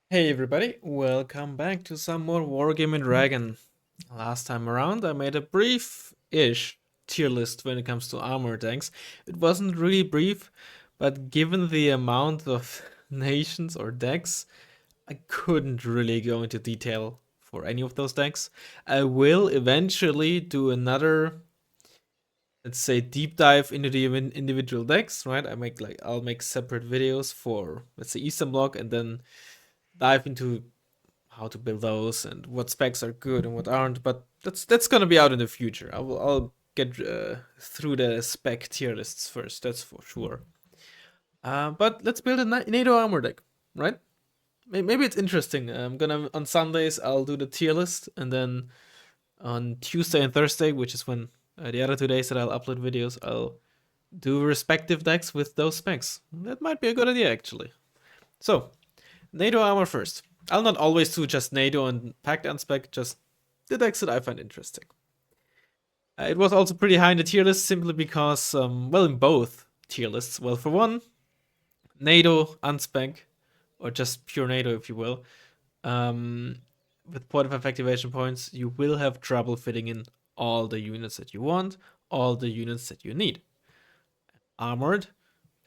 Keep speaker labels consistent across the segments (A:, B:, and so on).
A: Hey everybody, welcome back to some more Wargaming Dragon. Last time around I made a brief-ish tier list when it comes to armor tanks. It wasn't really brief, but given the amount of nations or decks, I couldn't really go into detail for any of those decks. I will eventually do another, let's say, deep dive into the individual decks, right? I'll make separate videos for, let's say, Eastern Bloc, and then dive into how to build those and what specs are good and what aren't. But that's gonna be out in the future. I'll get through the spec tier lists first. That's for sure. But let's build a NATO armor deck, right? Maybe it's interesting. I'm gonna on Sundays I'll do the tier list, and then on Tuesday and Thursday, which is when the other 2 days that I'll upload videos, I'll do respective decks with those specs. That might be a good idea actually. So NATO armor first. I'll not always do just NATO and packed unspec, just the decks that I find interesting. It was also pretty high in the tier list simply because, well, in both tier lists. Well, for one, NATO unspec, or just pure NATO, if you will, with 45 activation points, you will have trouble fitting in all the units that you want, all the units that you need. Armored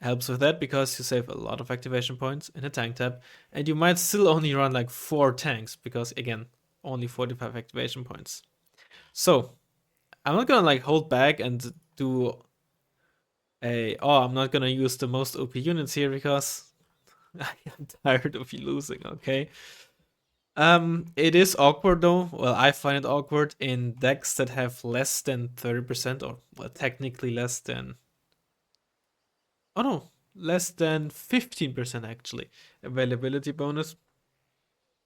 A: helps with that because you save a lot of activation points in a tank tab, and you might still only run like 4 tanks because, again, only 45 activation points. So I'm not gonna like hold back and do I'm not gonna use the most OP units here because I am tired of you losing, okay? It is awkward though. Well, I find it awkward in decks that have less than 30%, or well, technically less than, oh no, less than 15% actually availability bonus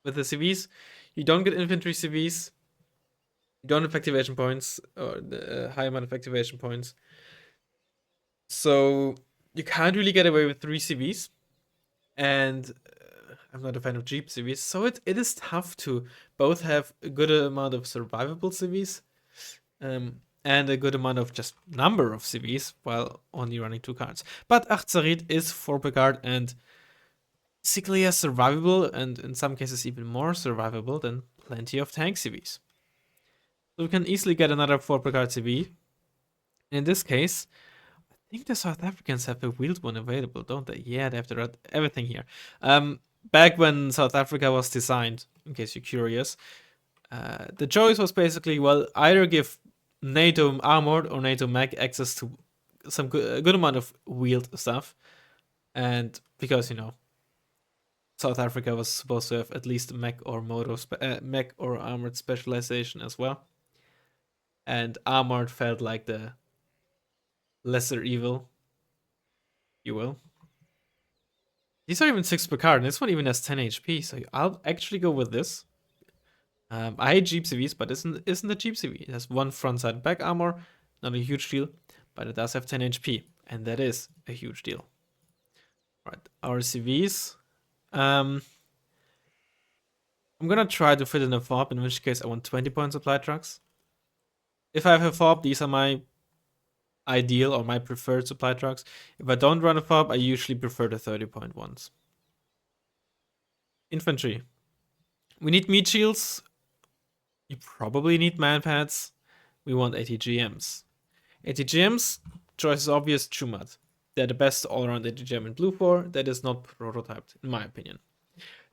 A: with the CVs. You don't get infantry CVs. You don't have activation points, or the high amount of activation points. So you can't really get away with 3 CVs. And I'm not a fan of cheap CVs. So it is tough to both have a good amount of survivable CVs, and a good amount of just number of CVs while only running 2 cards. But Achzarit is 4 per card and basically as survivable, and in some cases even more survivable than plenty of tank CVs. So we can easily get another 4 per card CV. In this case, I think the South Africans have a wheeled one available, don't they? Yeah, they have everything here. Back when South Africa was designed, in case you're curious, the choice was basically, well, either give NATO Armored or NATO Mech access to a good amount of wheeled stuff, and because South Africa was supposed to have at least mech or mech or armored specialization as well, and Armored felt like the lesser evil, you will. These are even 6 per card, and this one even has 10 HP, so I'll actually go with this. I hate cheap CVs, but isn't a cheap CV. It has 1 front side back armor, not a huge deal, but it does have 10 HP, and that is a huge deal. Right, our CVs. I'm gonna try to fit in a fob, in which case I want 20-point supply trucks. If I have a fob, these are my ideal or my preferred supply trucks. If I don't run a fob, I usually prefer the 30-point ones. Infantry. We need meat shields. You probably need man pads. We want ATGMs. ATGMs, choice is obvious, Chumat. They're the best all-around ATGM in Blue 4 that is not prototyped, in my opinion.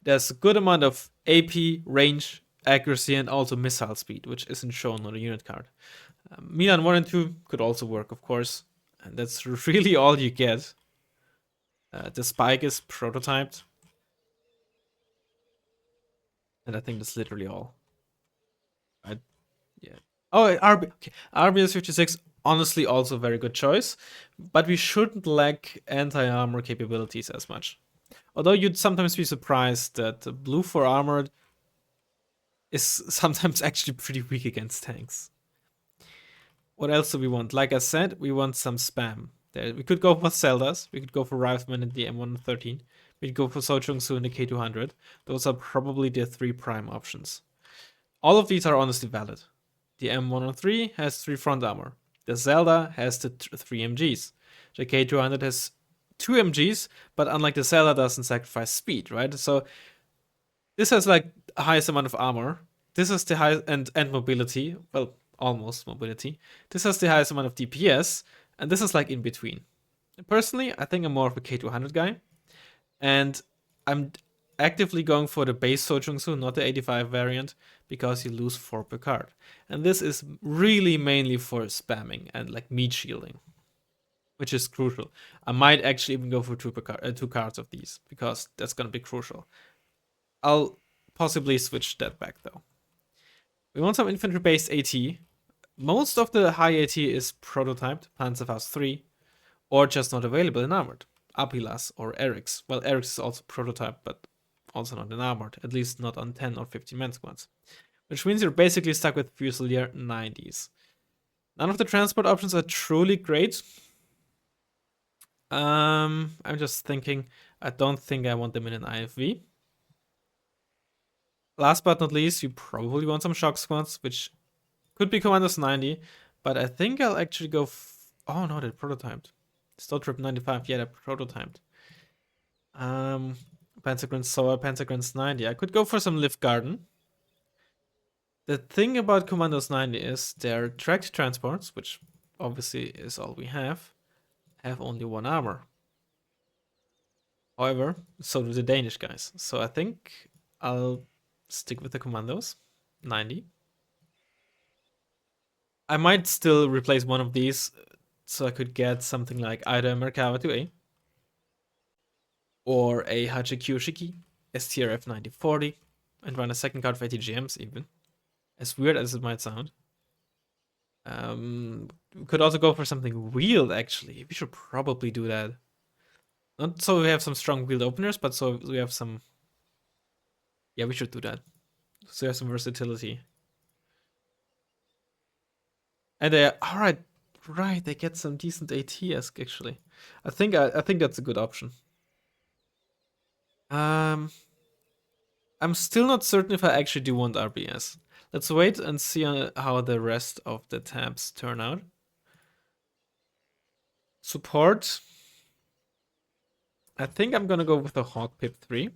A: There's a good amount of AP, range, accuracy, and also missile speed, which isn't shown on the unit card. Milan 1 and 2 could also work, of course, and that's really all you get. The spike is prototyped, and I think that's literally all. Right? Yeah. Oh, RBS 56, honestly, also a very good choice, but we shouldn't lack anti-armor capabilities as much. Although you'd sometimes be surprised that Blue 4 Armored is sometimes actually pretty weak against tanks. What else do we want? Like I said, we want some spam. We could go for Zeldas, we could go for Razzmann in the M113, we could go for Sochung-Su in the K200. Those are probably the 3 prime options. All of these are honestly valid. The M103 has 3 front armor. The Zelda has the 3 MGs. The K200 has 2 MGs, but unlike the Zelda, doesn't sacrifice speed, right? So This has like the highest amount of armor. This is the highest and mobility. Well, almost mobility. This has the highest amount of DPS, and this is like in between. Personally, I think I'm more of a K200 guy, and I'm actively going for the base Sojungsu, not the 85 variant, because you lose 4 per card. And this is really mainly for spamming and like meat shielding, which is crucial. I might actually even go for 2 cards of these, because that's going to be crucial. I'll possibly switch that back though. We want some infantry-based AT. Most of the high AT is prototyped, Panzerfaust 3, or just not available in Armored. Apilas or Eric's. Well, Eric's is also prototype, but also not in Armored, at least not on 10 or 15 man squads. Which means you're basically stuck with Fusilier 90s. None of the transport options are truly great. I'm just thinking, I don't think I want them in an IFV. Last but not least, you probably want some shock squads, which could be Commandos 90, but I think I'll actually go. Oh no, they're prototyped. Still Trip 95, yeah, they're prototyped. Pentagrams Soa, Pentagrams 90. I could go for some Lift Garden. The thing about Commandos 90 is their tracked transports, which obviously is all we have only 1 armor. However, so do the Danish guys. So I think I'll stick with the Commandos 90. I might still replace one of these so I could get something like either a Merkava 2A or a Hachikyou Shiki STRF 9040 and run a second card of ATGMs even. As weird as it might sound. We could also go for something wheeled actually. We should probably do that. Not so we have some strong wheeled openers, but so we have some. Yeah, we should do that. So we have some versatility. And they alright, right, they get some decent ATs actually. I think that's a good option. I'm still not certain if I actually do want RBS. Let's wait and see how the rest of the tabs turn out. Support. I think I'm gonna go with the Hawk Pip 3.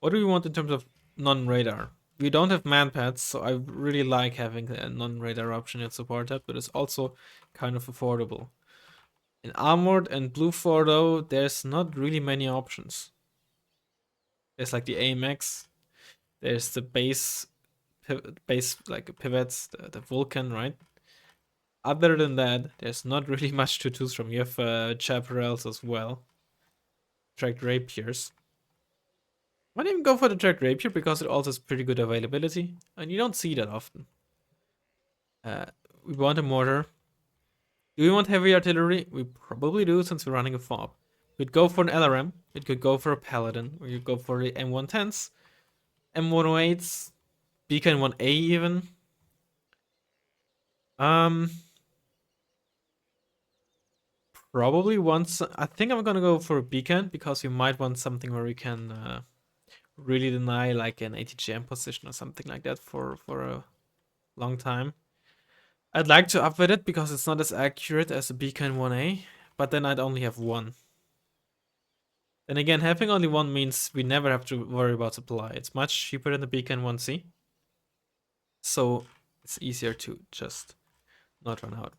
A: What do we want in terms of non-radar? We don't have manpads, so I really like having a non-radar option in support tab, but it's also kind of affordable. In Armored and Blue 4 though, there's not really many options. There's like the AMX, there's the base like pivots, the Vulcan, right? Other than that, there's not really much to choose from. You have chaparrals as well. Tracked rapiers. Why don't even go for the tracked rapier because it also has pretty good availability, and you don't see that often. We want a mortar. Do we want heavy artillery? We probably do since we're running a fob. We'd go for an LRM. It could go for a paladin, or you go for the M110s, M108s, Beacon 1A even. Probably once. I think I'm gonna go for a beacon because you might want something where we can really deny like an ATGM position or something like that for a long time. I'd like to upgrade it because it's not as accurate as a beacon 1A, but then I'd only have 1. Then again, having only 1 means we never have to worry about supply. It's much cheaper than the beacon 1C, so it's easier to just not run out.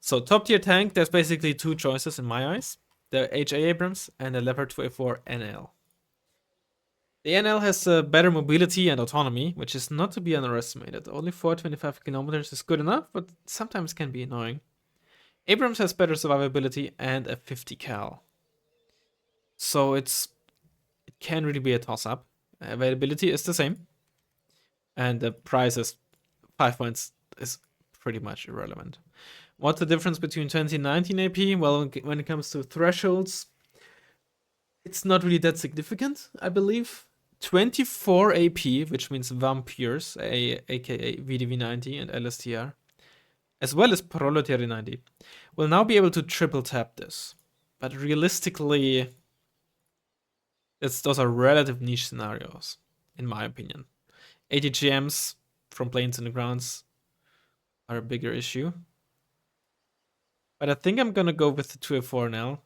A: So top tier tank, there's basically 2 choices in my eyes. The HA Abrams and the Leopard 2A4 NL. The NL has better mobility and autonomy, which is not to be underestimated. Only 425 kilometers is good enough, but sometimes can be annoying. Abrams has better survivability and a 50 cal. So it can really be a toss-up. Availability is the same. And the price is 5 points is pretty much irrelevant. What's the difference between 20 and 19 AP? Well, when it comes to thresholds, it's not really that significant, I believe. 24 AP, which means Vampires, aka VDV90 and LSTR, as well as Proletary 90, will now be able to triple tap this. But realistically, those are relative niche scenarios, in my opinion. ATGMs from planes and the grounds are a bigger issue. But I think I'm gonna go with the 2A4 now.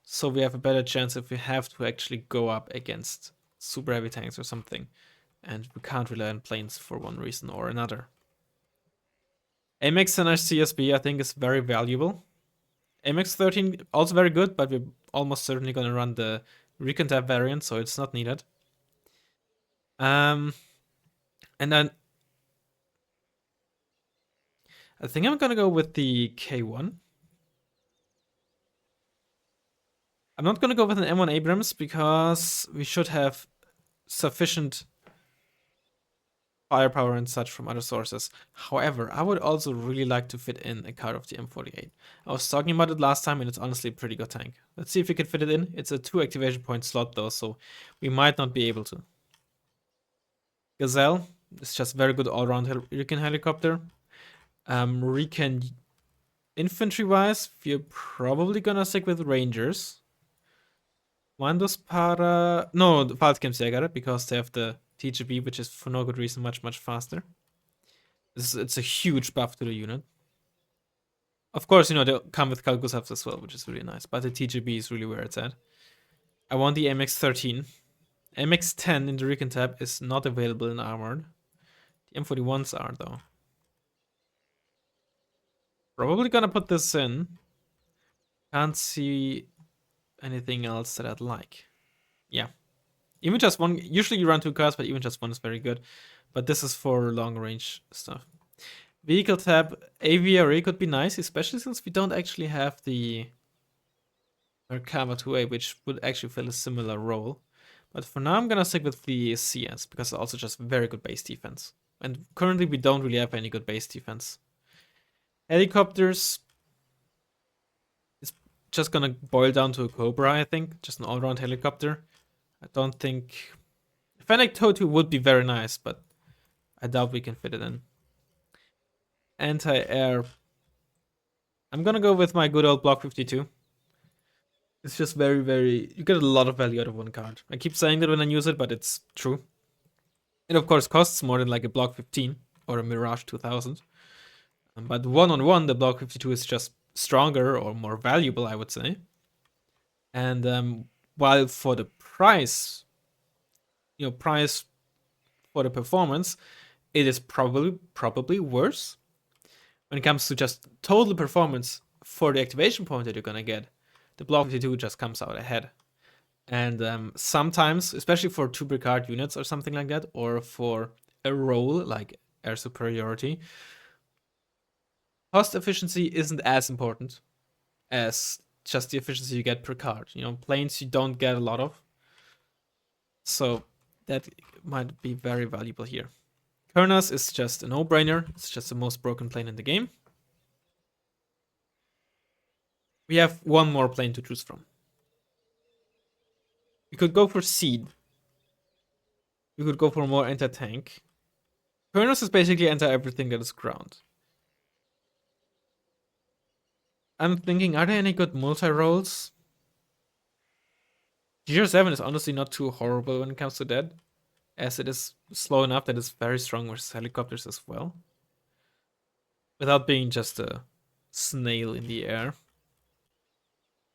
A: So we have a better chance if we have to actually go up against super heavy tanks or something. And we can't rely on planes for one reason or another. AMX and CSB I think is very valuable. AMX 13 also very good, but we're almost certainly gonna run the Recon Tab variant, so it's not needed. And then I think I'm gonna go with the K1. I'm not gonna go with an M1 Abrams because we should have sufficient firepower and such from other sources. However, I would also really like to fit in a card of the M48. I was talking about it last time and it's honestly a pretty good tank. Let's see if we can fit it in. It's a 2 activation point slot though, so we might not be able to. Gazelle is just very good all-round Recon helicopter. Recon infantry-wise, we're probably gonna stick with Rangers. Mandos para... No, Fallschirmsjäger, because they have the TGB, which is for no good reason much faster. It's a huge buff to the unit. Of course, you know, they'll come with Kalgusavs as well, which is really nice, but the TGB is really where it's at. I want the MX-13. MX-10 in the Recon tab is not available in Armored. The M41s are, though. Probably gonna put this in. Can't see anything else that I'd like. Yeah. Even just one, usually you run 2 cards, but even just one is very good. But this is for long range stuff. Vehicle tab, AVRA could be nice, especially since we don't actually have the Merkava 2A, which would actually fill a similar role. But for now, I'm gonna stick with the CS, because it's also just very good base defense. And currently, we don't really have any good base defense. Helicopters, it's just gonna boil down to a Cobra, I think. Just an all-round helicopter. I don't think... Fennec Totu would be very nice, but I doubt we can fit it in. Anti-air. I'm gonna go with my good old Block 52. It's just very... You get a lot of value out of one card. I keep saying that when I use it, but it's true. It of course costs more than like a Block 15 or a Mirage 2000. But one-on-one, the Block 52 is just stronger or more valuable, I would say. And while for the price, you know, price for the performance, it is probably worse. When it comes to just total performance for the activation point that you're gonna get, the Block 52 just comes out ahead. And sometimes, especially for 2 Brigade units or something like that, or for a role like air superiority, cost efficiency isn't as important as just the efficiency you get per card. You know, planes you don't get a lot of. So that might be very valuable here. Kurnas is just a no-brainer. It's just the most broken plane in the game. We have one more plane to choose from. We could go for Seed. We could go for more anti-tank. Kurnas is basically anti-everything that is ground. I'm thinking, are there any good multi-rolls? GR7 is honestly not too horrible when it comes to that, as it is slow enough that it's very strong versus helicopters as well. Without being just a snail in the air.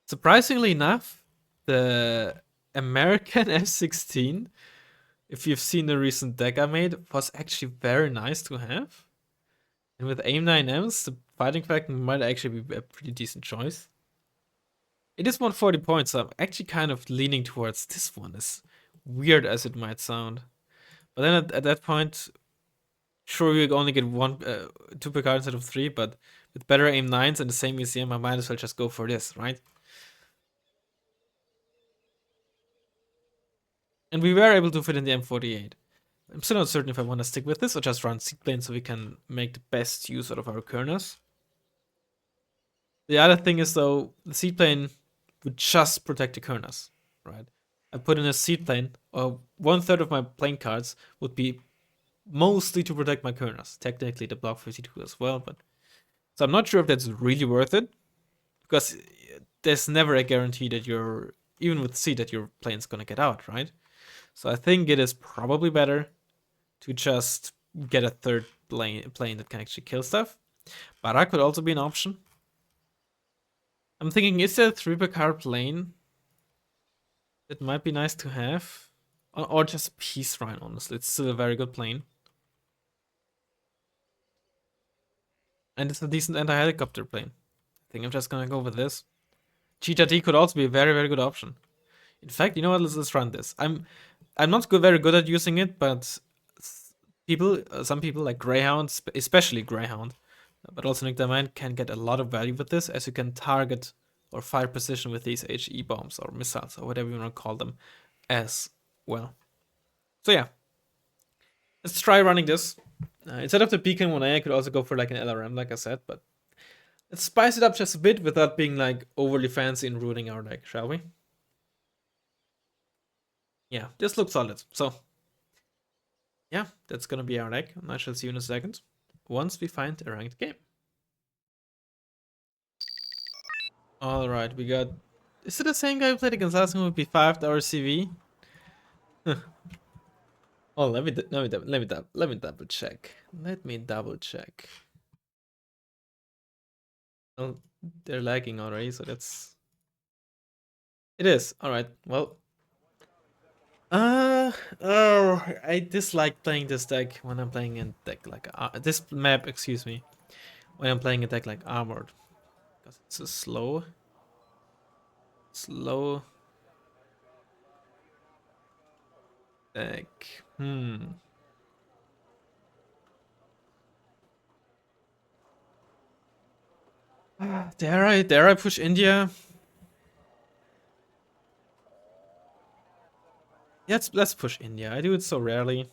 A: Surprisingly enough, the American F-16, if you've seen the recent deck I made, was actually very nice to have. And with AIM-9Ms, the fighting factor might actually be a pretty decent choice. It is 140 points, so I'm actually kind of leaning towards this one, as weird as it might sound. But then at that point, sure, we only get 2 per card instead of 3, but with better AIM-9s and the same museum, I might as well just go for this, right? And we were able to fit in the M48. I'm still not certain if I want to stick with this or just run seaplane so we can make the best use out of our Kurnas. The other thing is, though, the seaplane would just protect the Kurnas, right? I put in a seaplane, or 1/3 of my plane cards would be mostly to protect my Kurnas. Technically, the Block 52 as well, but so I'm not sure if that's really worth it, because there's never a guarantee that you're, even with C, that your plane's gonna get out, right? So I think it is probably better to just get a third plane that can actually kill stuff. Barak could also be an option. I'm thinking, is there a 3 per card plane It might be nice to have. Or just Peace Rhine, honestly. It's still a very good plane. And it's a decent anti-helicopter plane. I think I'm just gonna go with this. Cheetah T could also be a very, very good option. In fact, you know what? Let's run this. I'm not very good at using it, but some people like Greyhound, especially Greyhound, but also Nick Diamond can get a lot of value with this, as you can target or fire precision with these HE bombs or missiles or whatever you want to call them as well. So yeah, let's try running this. Instead of the Beacon 1A, I could also go for like an LRM, like I said, but let's spice it up just a bit without being like overly fancy and ruining our deck, shall we? Yeah, this looks solid. So yeah, that's gonna be our deck, and I shall see you in a second once we find a ranked game. Alright, we got. Is it the same guy who played against last time with P5, the RCV? Oh, let me double check. Let me double check. Oh, they're lagging already, so that's. It is. Alright, well. I dislike playing this deck when I'm playing a deck like this map, excuse me, when I'm playing a deck like Armored, because it's a slow deck. Dare I push India? Let's push India. I do it so rarely.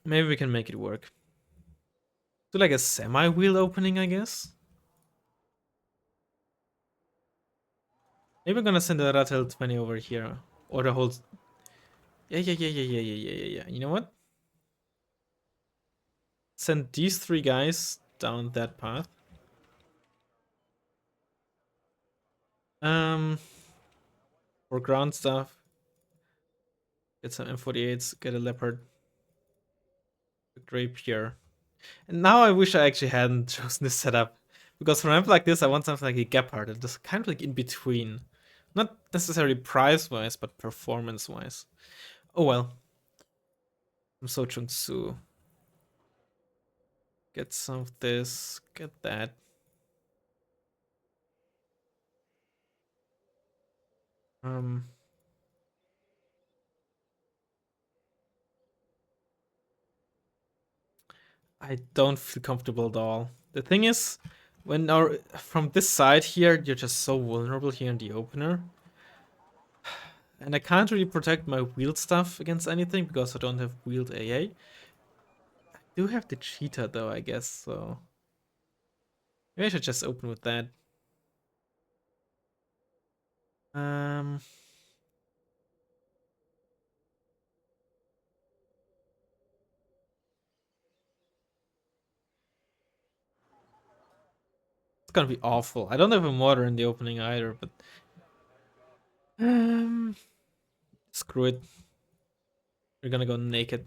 A: Maybe we can make it work. Do like a semi-wheel opening, I guess. Maybe I'm gonna send the Ratel 20 over here. Or the whole. Yeah. You know what? Send these three guys down that path. For ground stuff. Get some M48s, get a Leopard. A Rapier. And now I wish I actually hadn't chosen this setup. Because for a map like this, I want something like a Gepard. And just kind of like in between. Not necessarily price-wise, but performance-wise. Oh well. I'm so Chung-Su. Get some of this, get that. I don't feel comfortable at all. The thing is, when from this side here, you're just so vulnerable here in the opener. And I can't really protect my wheeled stuff against anything because I don't have wheeled AA. I do have the cheetah though, I guess, so maybe I should just open with that. Um it's gonna be awful. I don't have a mortar in the opening either, but um screw it. We're gonna go naked.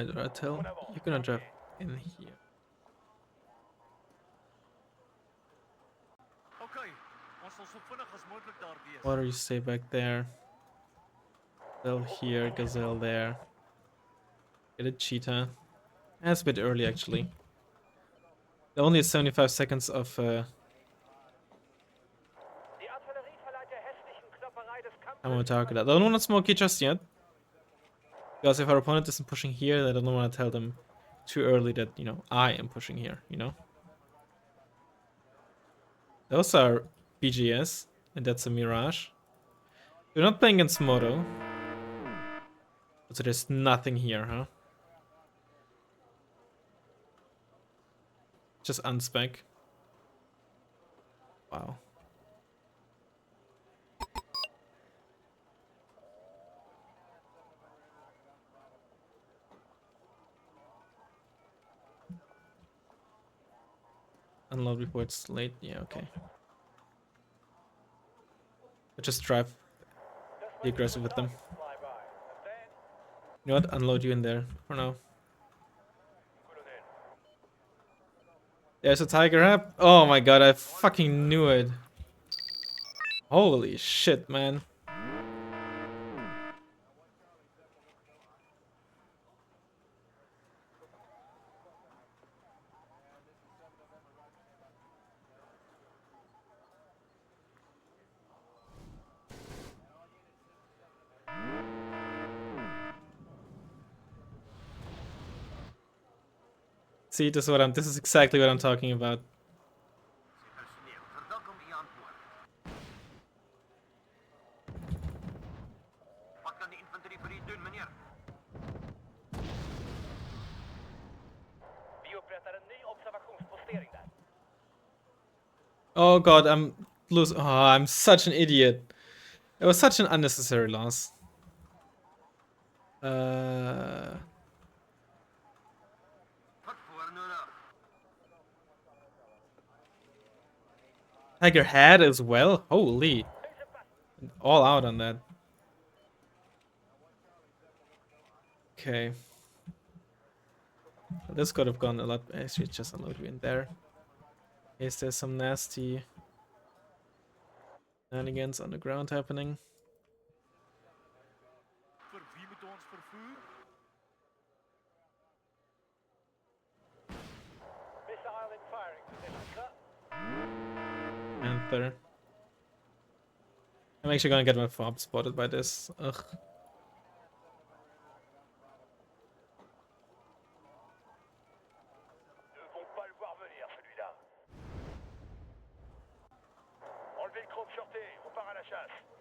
A: I tell you're gonna drive in here. Water, you stay back there. Gazelle here, Gazelle there. Get a cheetah. That's a bit early actually. Only 75 seconds of ammo target. I don't want to smoke it just yet. Because if our opponent isn't pushing here, then I don't want to tell them too early that, you know, I am pushing here, you know? Those are BGS, and that's a Mirage. We're not playing against Moto. So there's nothing here, huh? Just unspec. Wow. Unload before it's late. Yeah, okay. I just drive. Be aggressive with them. You know what? Unload you in there for now. There's a tiger hab. Oh my god, I fucking knew it. Holy shit, man. See, this is exactly what I'm talking about. Oh god, I'm losing. Oh, I'm such an idiot. It was such an unnecessary loss. Tiger had as well. Holy, all out on that. Okay, this could have gone a lot. Actually, just unload you in there. Is there some nasty shenanigans on the ground happening? Panther. I'm actually gonna get my fob spotted by this. Ugh.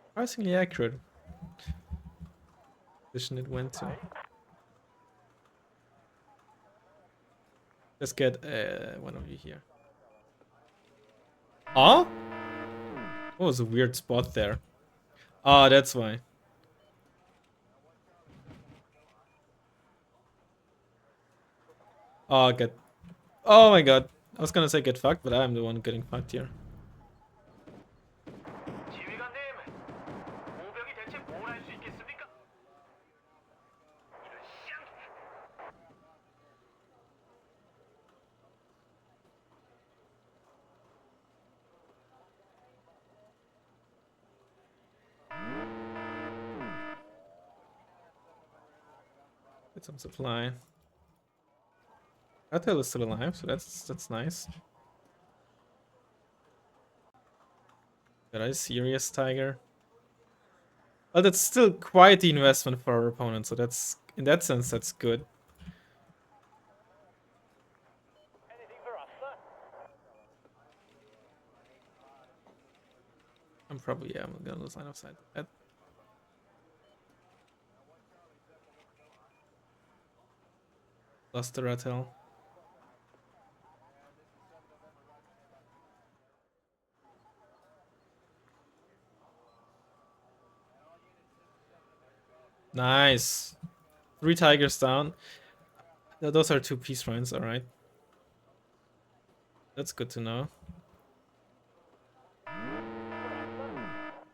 A: Surprisingly accurate. Position it went to. Let's get one of you here. Oh? What was a weird spot there? Oh, that's why. Oh, get. Oh my god. I was gonna say get fucked, but I'm the one getting fucked here. Get some supply. Ratel is still alive, so that's nice. But I serious tiger. But it's still quite the investment for our opponent, so that's in that sense that's good. I'm probably I'm gonna lose line of sight. Lost the Ratel. Nice. 3 tigers down. Those are 2 peace runs, alright. That's good to know.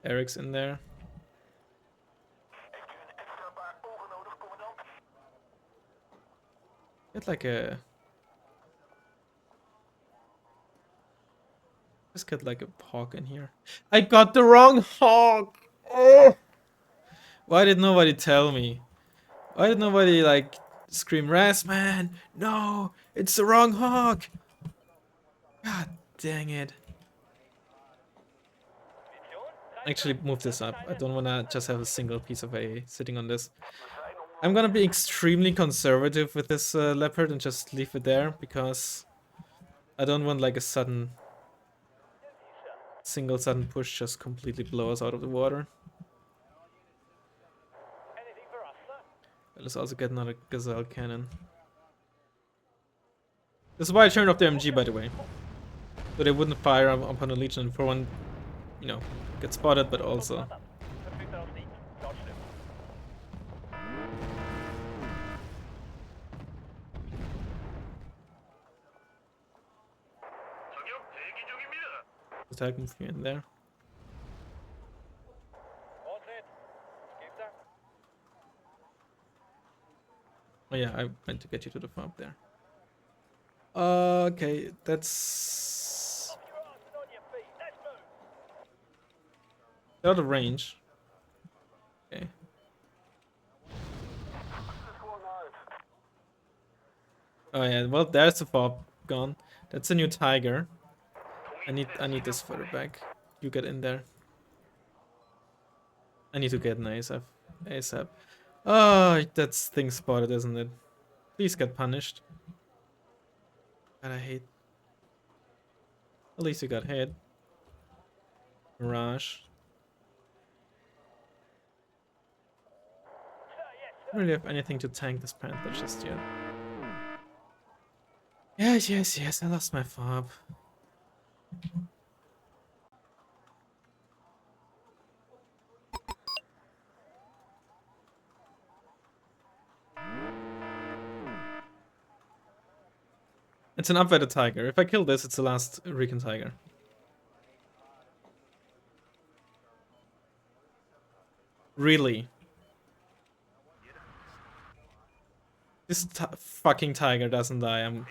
A: Eric's in there. Get like a... Just get like a hawk in here. I got the wrong hawk! Oh! Why did nobody tell me? Why did nobody like scream, Razzmann? No! It's the wrong hawk! God dang it. Actually move this up. I don't wanna just have a single piece of A sitting on this. I'm gonna be extremely conservative with this leopard and just leave it there because I don't want like a sudden push just completely blow us out of the water. Let's also get another gazelle cannon. This is why I turned off the MG, by the way, so they wouldn't fire upon a legion for one, you know, get spotted, but also. Attack move in there. Oh yeah, I went to get you to the farm there. Okay, that's out of range. Okay. Oh yeah, well there's the fob gone. That's a new tiger. I need this further back. You get in there. I need to get an ASAP. ASAP. Oh, that's thing spotted, isn't it? Please get punished. God, I hate. At least you got hit. Mirage. Don't really have anything to tank this Panther just yet. Yes, yes, yes, I lost my fob. It's an upweighted tiger. If I kill this, it's the last Recon tiger. Really? This fucking tiger doesn't die. I'm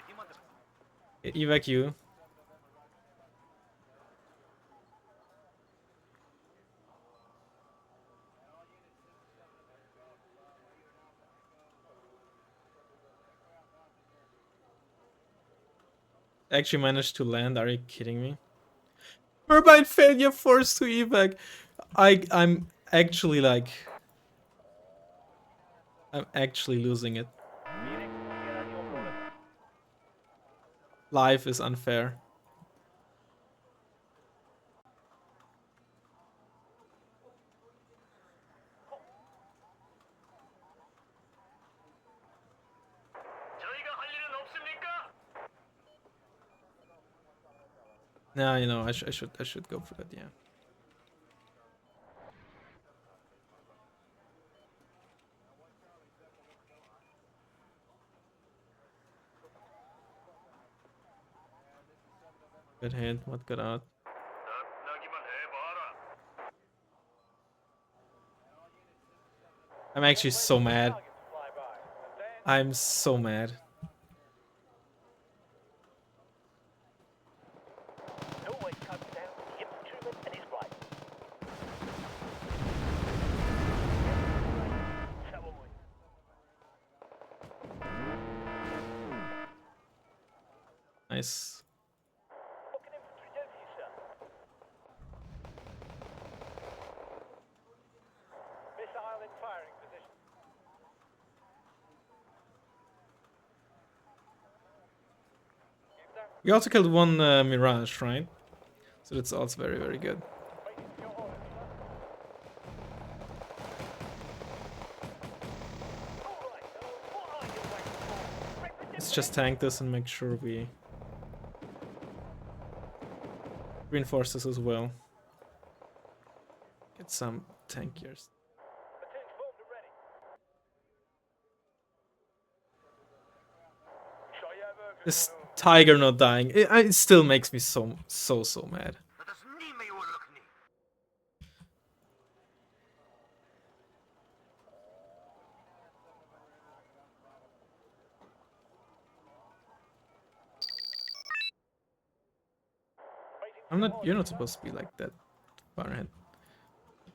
A: evac you. Actually managed to land. Are you kidding me? Turbine failure, forced to evac. I'm actually like, I'm actually losing it. Life is unfair. Nah, you know, I should go for that. Yeah. Good hit. What got out? I'm actually so mad. I'm so mad. Nice. We also killed one Mirage, right? So that's also very, very good. Let's just tank this and make sure we reinforce this as well. Get some tankiers. This tiger not dying, it still makes me so mad. You're not supposed to be like that far ahead.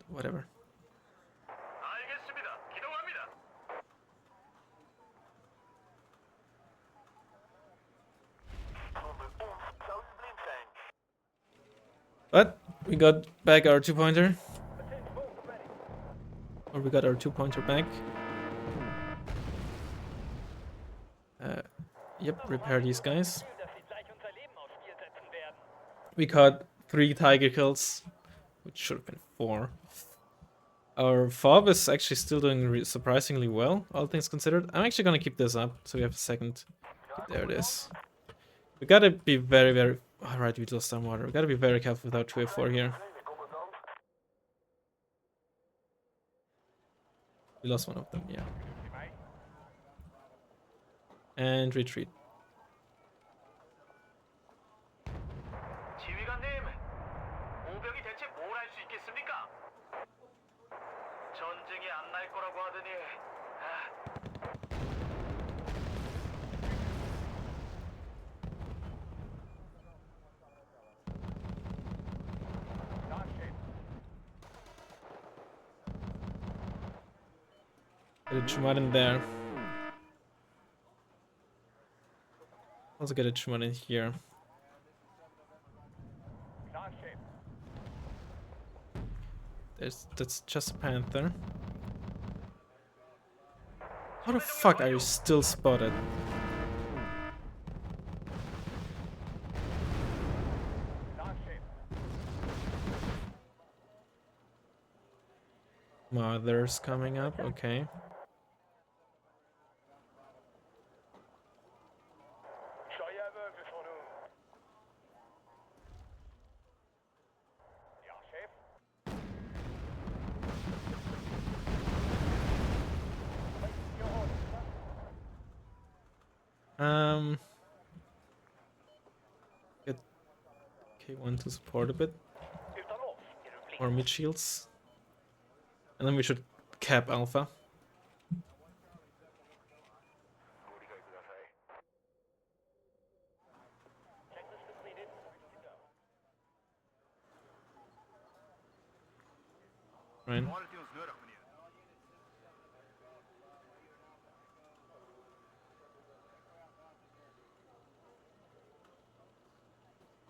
A: Whatever. But we got back our 2-pointer. Or we got our 2-pointer back. Yep, repair these guys. We caught 3 tiger kills, which should have been 4. Our fob is actually still doing surprisingly well, all things considered. I'm actually gonna keep this up, so we have a second. There it is. We gotta be very, very... Alright, we lost some water. We gotta be very careful with our 2A4 here. We lost one of them, yeah. And retreat. Get a Chumad in there. Also get a Chumad in here. That's just a Panther. How the fuck are you still spotted? Mother's coming up, okay. Get K1 to support a bit. Or mid shields. And then we should cap Alpha. Right.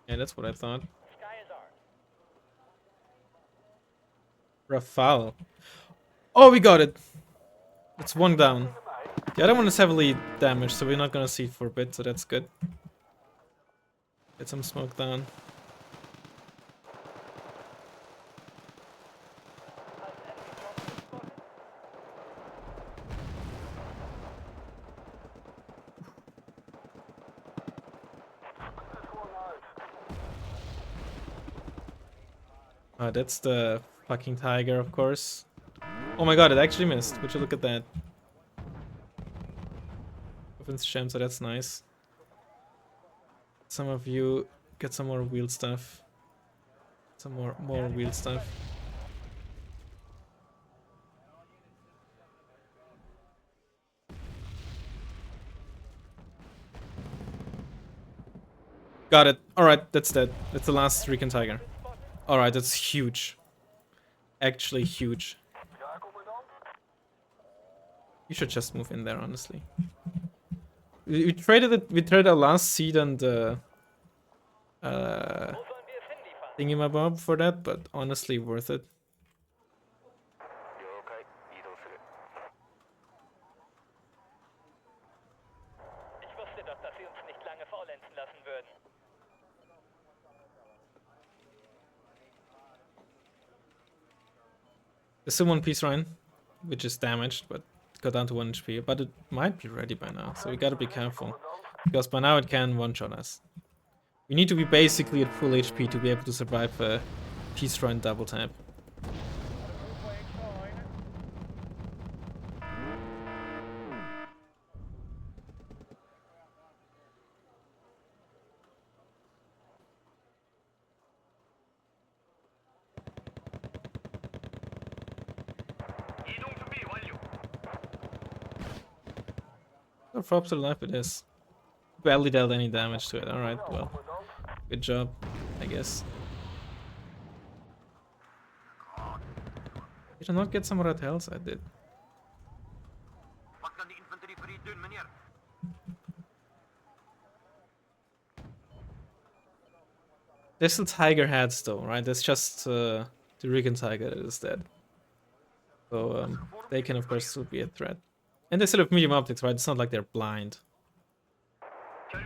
A: Yeah, that's what I thought. Rafale. Oh, we got it! It's one down. The other one is heavily damaged, so we're not gonna see it for a bit, so that's good. Get some smoke down. That's the fucking tiger, of course. Oh my god, it actually missed. Would you look at that? Opens gem, so that's nice. Some of you get some more wheel stuff. Some more wheel stuff. Got it. Alright, that's dead. That's the last Recon Tiger. Alright, that's huge. Actually huge. You should just move in there, honestly. We traded it. We traded our last seed and thingamabob for that, but honestly worth it. There's still one piece, Ryan, which is damaged, but it got down to 1 HP. But it might be ready by now, so we gotta be careful. Because by now it can one-shot us. We need to be basically at full HP to be able to survive a Peace Run double tap. Oh, props to life it is. Barely dealt any damage to it. Alright, well. Good job, I guess. Did I not get some red health? I did. There's still tiger heads though, right? That's just the Recon Tiger that is dead. So they can of course still be a threat. And they still have medium optics, right? It's not like they're blind. Okay.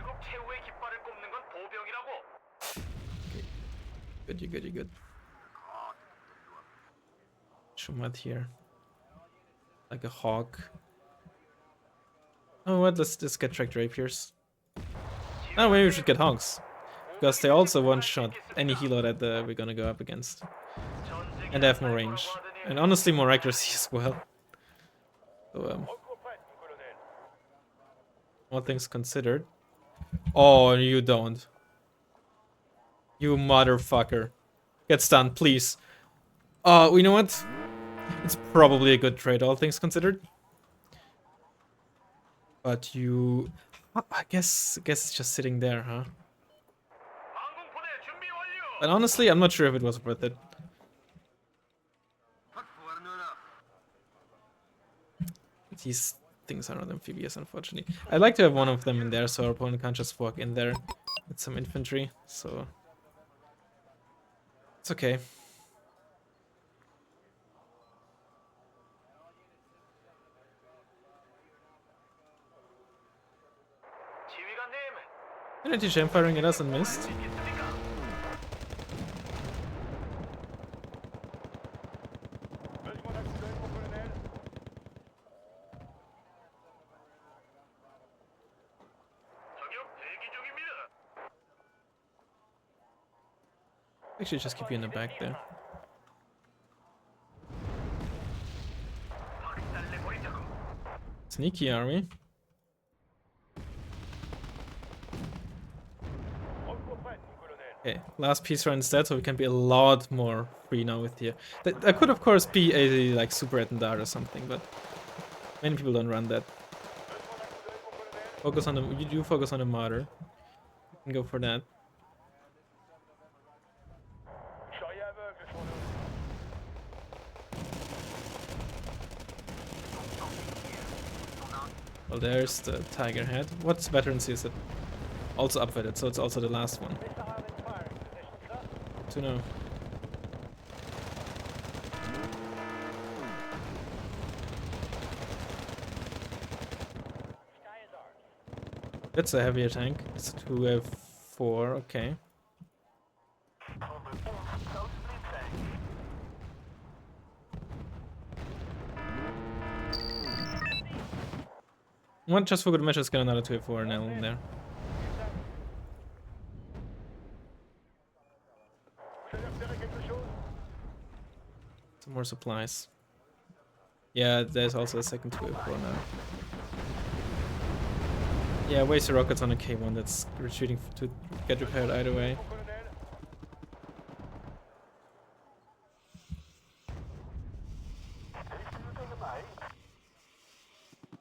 A: Good, you're good. Shumat here. Like a hawk. Oh what, let's just get tracked rapiers. Oh, maybe we should get hogs. Because they also one-shot any helo that we're gonna go up against. And they have more range. And honestly more accuracy as well. So all things considered. Oh, you don't. You motherfucker. Get stunned, please. You know what? It's probably a good trade, all things considered. But you... I guess it's just sitting there, huh? And honestly, I'm not sure if it was worth it. These things are not amphibious, unfortunately. I'd like to have one of them in there so our opponent can't just walk in there with some infantry, so it's okay. Anti-sham firing at us and missed. Actually, just keep you in the back there. Sneaky army. Okay, last piece run instead, so we can be a lot more free now with here. That could of course be a like super attendant or something, but many people don't run that. Focus on the you do focus on the martyr. You can go for that. Well, there's the tiger head. What's veterancy is it? Also upvoted, so it's also the last one. To know. That's a heavier tank. It's 2F4, okay. One just for good measure, get another 2F4 now in there. Some more supplies. Yeah, there's also a second 2F4 now. Yeah, waste the rockets on a K1 that's retreating to get repaired either way.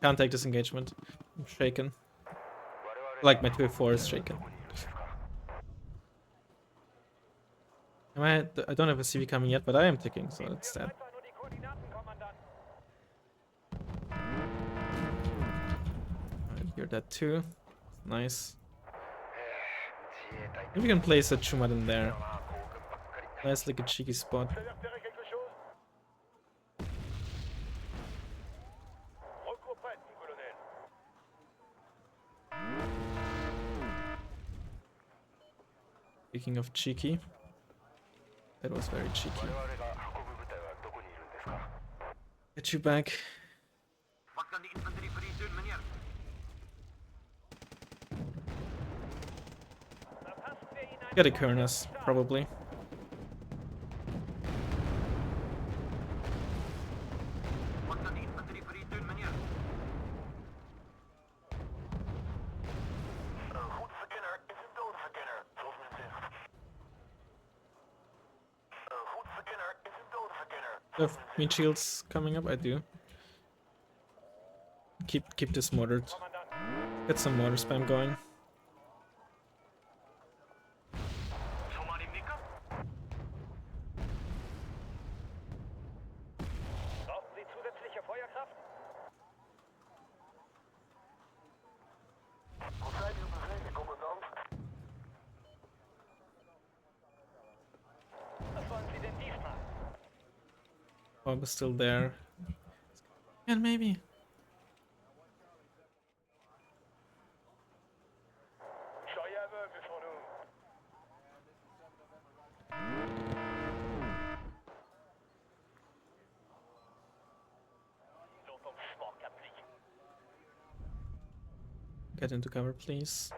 A: Can't take this engagement. I'm shaken. Like my 2F4 is shaken. I don't have a CV coming yet, but I am ticking, so it's that. You're dead too. Nice. Maybe we can place a Chumat in there. Nice, like a cheeky spot. Speaking of cheeky, that was very cheeky. Get you back. Get a Kernus, probably. Do I have meat shields coming up? I do. Keep this mortared. Get some mortar spam going. Bomb is still there. And maybe. Get into cover, please.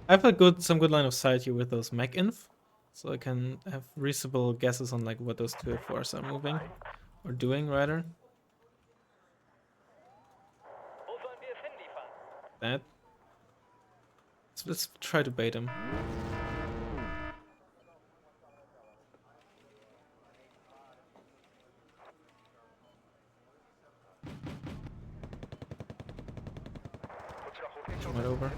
A: I have some good line of sight here with those mech inf, so I can have reasonable guesses on like what those 2F4s are moving or doing rather. That. So let's try to bait him. Come right over.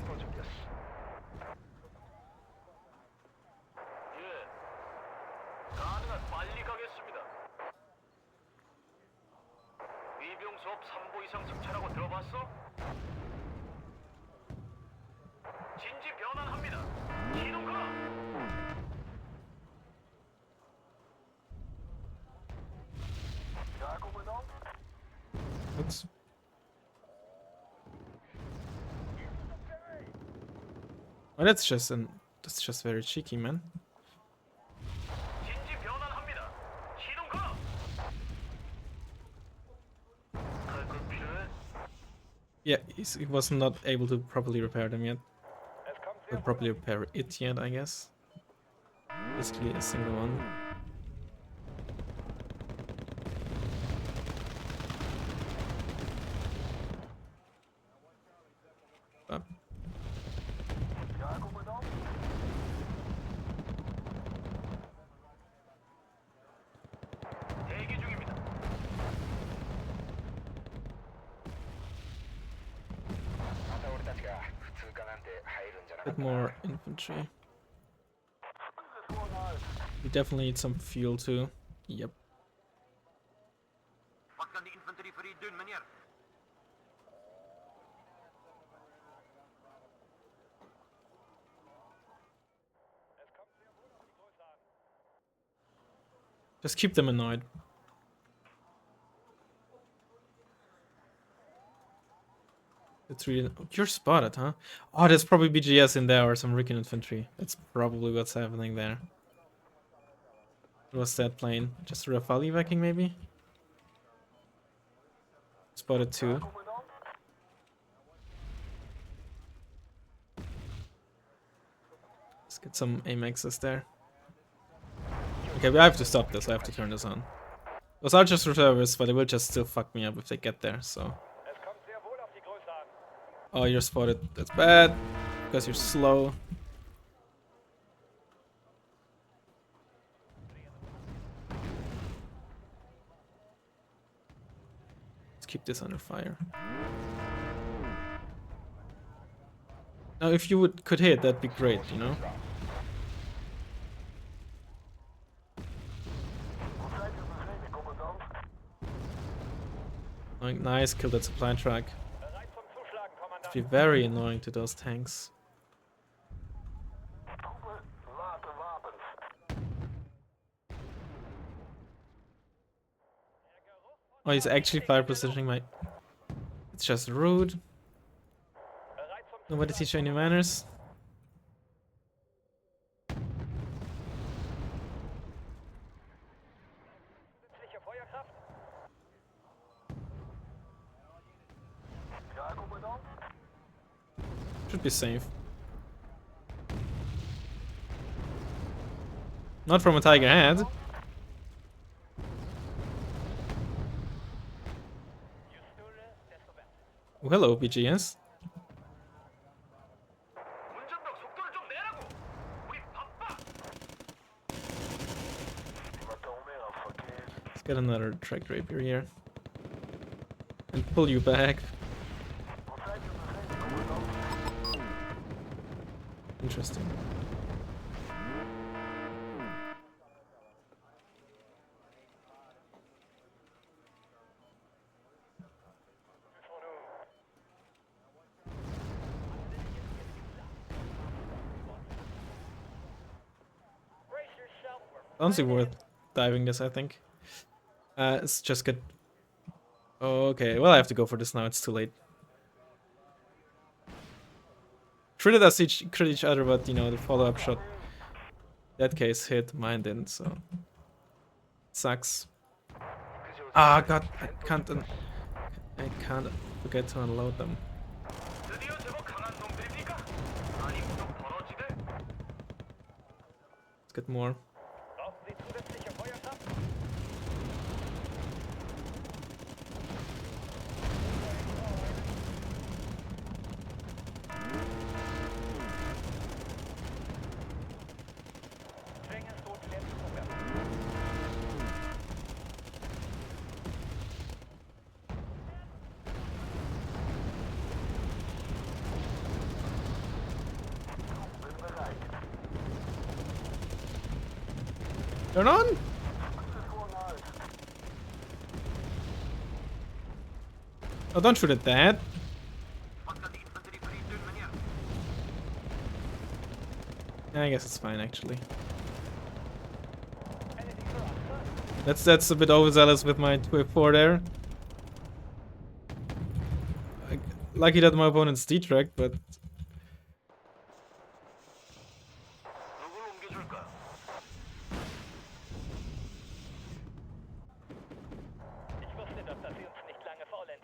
A: Oops. Oh, that's just very cheeky, man. Yeah, he was not able to properly repair them yet. Or properly repair it yet, I guess. Basically a single one. Up. Bit more infantry. We definitely need some fuel too. Yep. Just keep them annoyed. It's really... You're spotted, huh? Oh, there's probably BGS in there or some recon infantry. That's probably what's happening there. What's that plane? Just a Rafale evacuating, maybe? Spotted 2. Let's get some aim access there. Okay, we have to stop this. I have to turn this on. Those are just reservists, but they will just still fuck me up if they get there, so... Oh, you're spotted. That's bad. Because you're slow. Let's keep this under fire. Now, if you could hit, that'd be great, you know? Like, nice, kill that supply track. It'd be very annoying to those tanks. Oh, he's actually fire positioning my... It's just rude. Nobody teach you any manners. Should be safe. Not from a tiger head. Oh, hello, BGS. Let's get another track rapier here. And pull you back. Interesting. Honestly worth diving this, I think. Let's just get... Okay, well I have to go for this now, it's too late. Treated us crit each other, but you know, the follow-up shot, that case hit, mine didn't, so... Sucks. Ah, god, I can't forget to unload them. Let's get more. Turn on! Oh, don't shoot at that. Yeah, I guess it's fine actually. That's a bit overzealous with my 2F4 there. Lucky that my opponent's D-tracked, but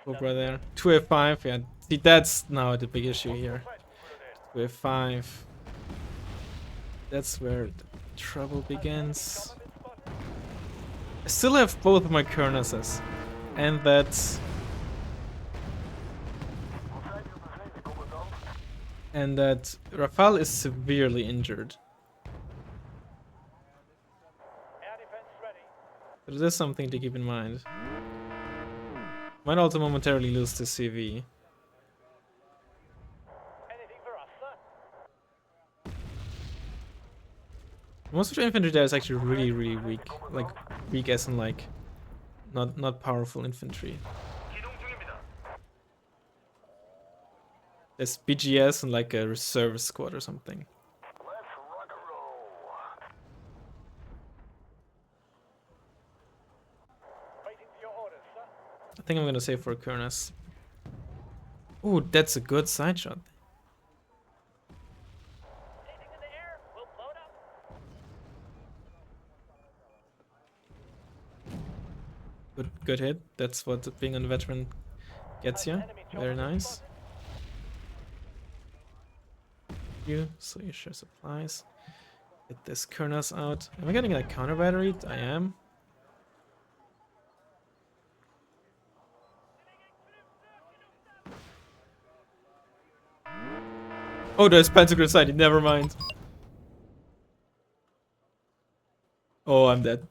A: Cobra there. 2F5, yeah. See, that's now the big issue here. 2F5. That's where the trouble begins. I still have both of my Kernesses. And that... And that Rafale is severely injured. But it is something to keep in mind. Might also momentarily lose the CV. Most of the infantry there is actually really weak. Like, weak as in like, not powerful infantry. There's BGS and like a reserve squad or something. I think I'm gonna save for Kernes. Ooh, that's a good side shot. Good hit. That's what being a veteran gets you. Very nice. So you share supplies. Get this Kernes out. Am I getting a counter battery? I am. Oh, there's Pentagram sighting. Never mind. Oh, I'm dead.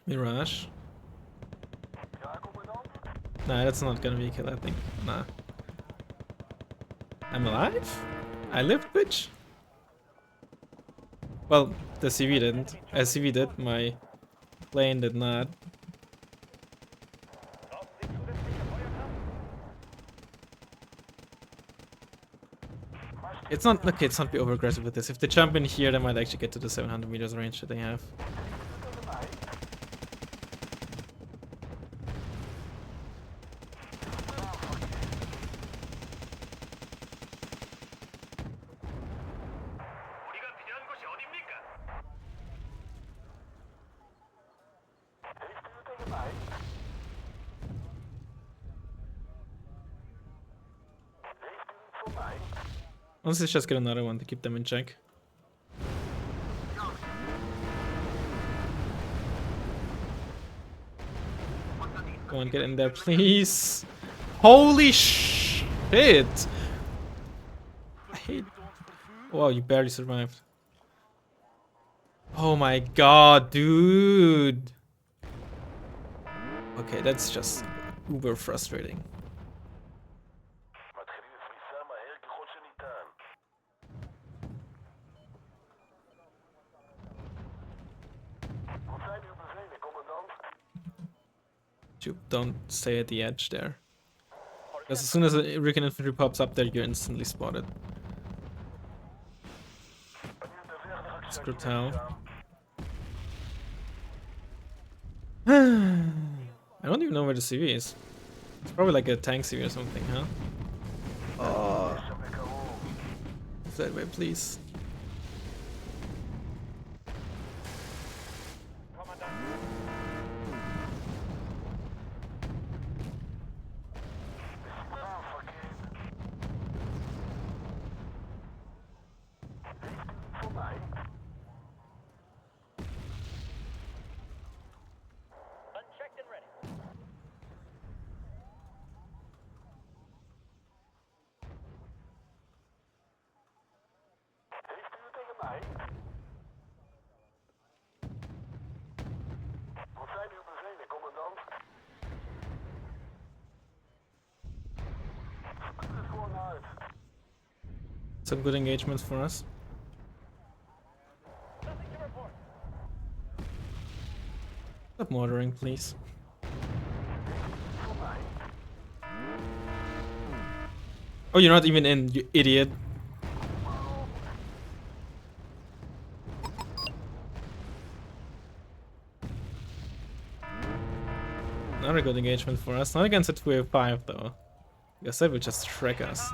A: Mirage. Nah, that's not gonna be a kill, I think. Nah. I'm alive? I lived, bitch. Well, the CV didn't. CV did. My plane did not. It's not okay. It's not be over aggressive with this. If they jump in here, they might actually get to the 700 meters range that they have. Let's just get another one to keep them in check. Go on, get in there, please. Holy shit! I hate. Wow, you barely survived. Oh my god, dude. Okay, that's just uber frustrating. Don't stay at the edge there. Because as soon as a Rican infantry pops up there, you're instantly spotted. Scrutal. I don't even know where the CV is. It's probably like a tank CV or something, huh? Oh. That way, please. Some good engagements for us. mortaring, please. Oh, you're not even in, you idiot. Not a good engagement for us. Not against a 205 though. Because that would just shrek us.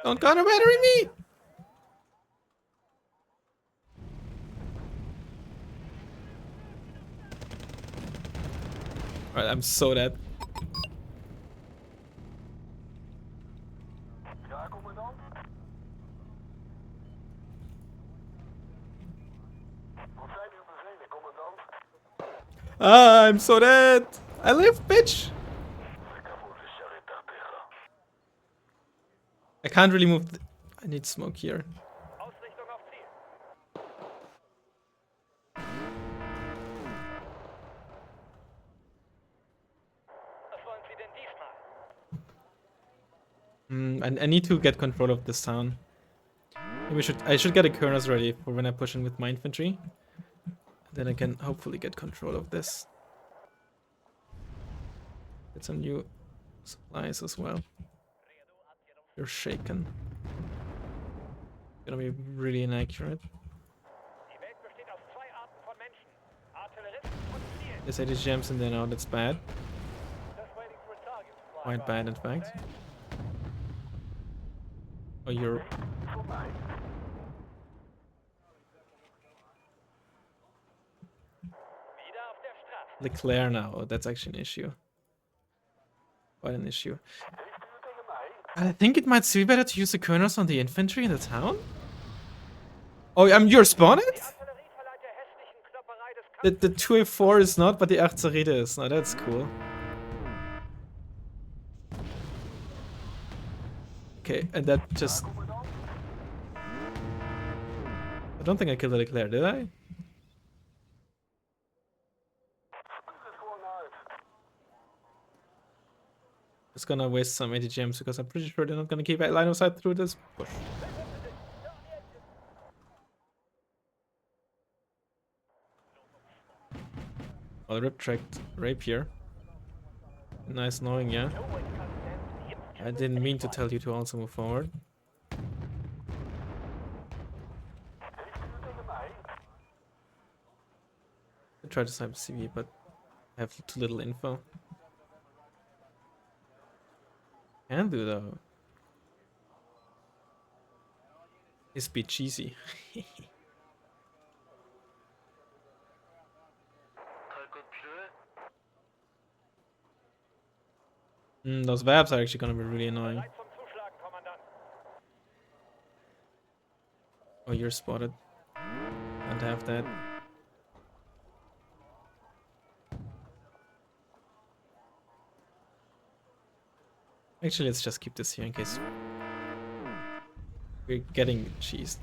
A: Don't counter battery me! Alright, I'm so dead. Ah, I'm so dead! I live, bitch! I can't really move. I need smoke here. I need to get control of this town. Maybe I should get a Kerners ready for when I push in with my infantry. Then I can hopefully get control of this. Get some new supplies as well. You're shaken. Gonna be really inaccurate. There's 80 gems in there now, that's bad. Quite bad in fact. Oh, you're... Leclerc now, oh, that's actually an issue. Quite an issue. I think it might be better to use the Kerners on the infantry in the town? Oh, you're spawned? The 2A4 is not, but the Armoured is. Now that's cool. Okay, and that just... I don't think I killed the Leclerc, did I? Just gonna waste some 80 gems because I'm pretty sure they're not gonna keep a line of sight through this push. Well, rip-tracked rapier. Nice knowing, yeah. I didn't mean to tell you to also move forward. I tried to snipe CV, but I have too little info. Can do though. It's be cheesy. Those vabs are actually gonna be really annoying. Oh, you're spotted. Can't have that. Actually, let's just keep this here in case we're getting cheesed.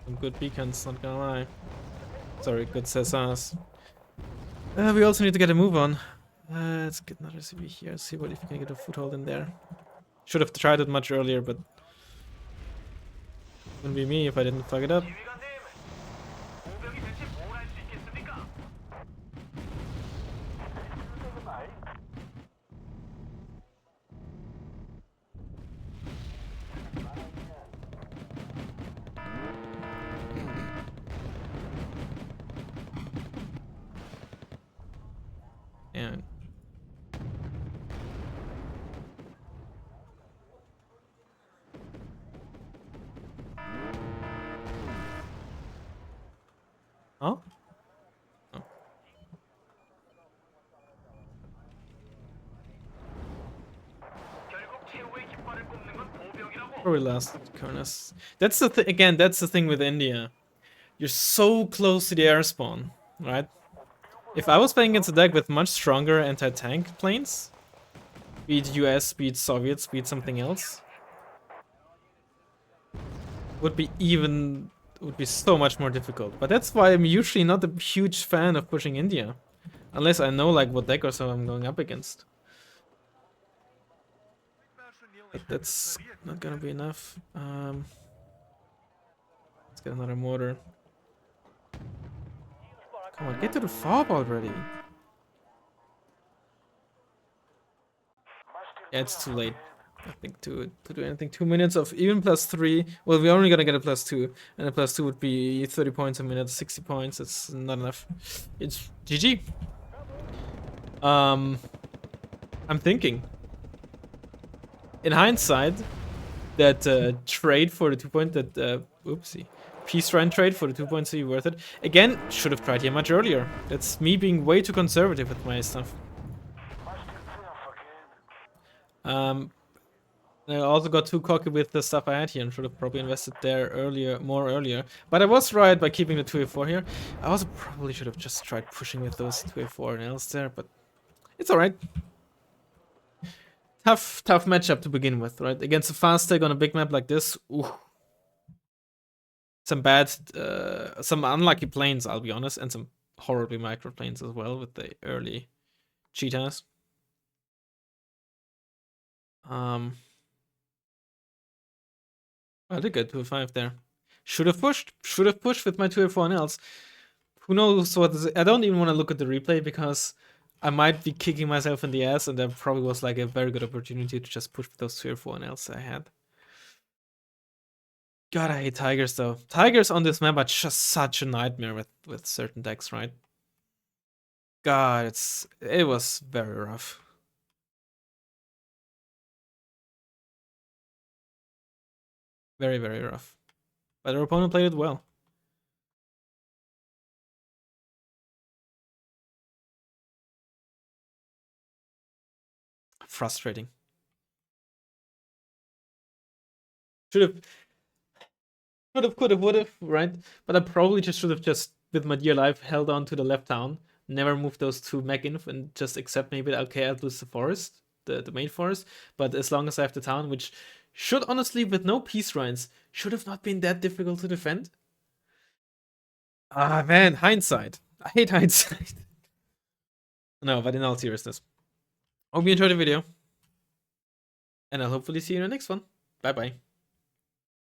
A: Some good beacons, not gonna lie. Sorry, good Cesars. We also need to get a move on. Let's get another CV here, see what if we can get a foothold in there. Should have tried it much earlier, but wouldn't be me if I didn't fuck it up. And oh? Oh. Probably last Kerners. That's the again, that's the thing with India. You're so close to the air spawn, right? If I was playing against a deck with much stronger anti-tank planes, Be it US, be it Soviets, be it something else. Would be so much more difficult. But that's why I'm usually not a huge fan of pushing India. Unless I know like what deck or so I'm going up against. But that's not gonna be enough. Let's get another mortar. Come on, get to the fob already. Yeah, it's too late. I think to do anything. 2 minutes of even +3. Well, we're only gonna get a +2, and a +2 would be 30 points a minute, 60 points. It's not enough. It's GG. I'm thinking, in hindsight, that trade for the 2 point that oopsie, peace run trade for the 2 points be worth it. Again, should have tried here much earlier. That's me being way too conservative with my stuff. I also got too cocky with the stuff I had here and should have probably invested there more earlier. But I was right by keeping the 2A4 here. I also probably should have just tried pushing with those 2A4 nails there, but it's alright. Tough matchup to begin with, right? Against a fast tag on a big map like this, ooh. Some unlucky planes, I'll be honest, and some horribly micro planes as well with the early cheetahs. I did get 2-5 there. Should have pushed with my 2-4 nails. Who knows what is. I don't even want to look at the replay because I might be kicking myself in the ass, and there probably was like a very good opportunity to just push with those 2-4 nails I had. God, I hate tigers though. Tigers on this map are just such a nightmare with certain decks, right? God, it was very rough. Very, very rough. But our opponent played it well. Frustrating. Could have, would have, right? But I probably just should have just, with my dear life, held on to the left town, never moved those two mech in, and just accept maybe, okay, I'll lose the forest, the main forest, but as long as I have the town, which should honestly, with no peace runs, should have not been that difficult to defend. Ah, man, hindsight. I hate hindsight. No, but in all seriousness. Hope you enjoyed the video. And I'll hopefully see you in the next one. Bye bye.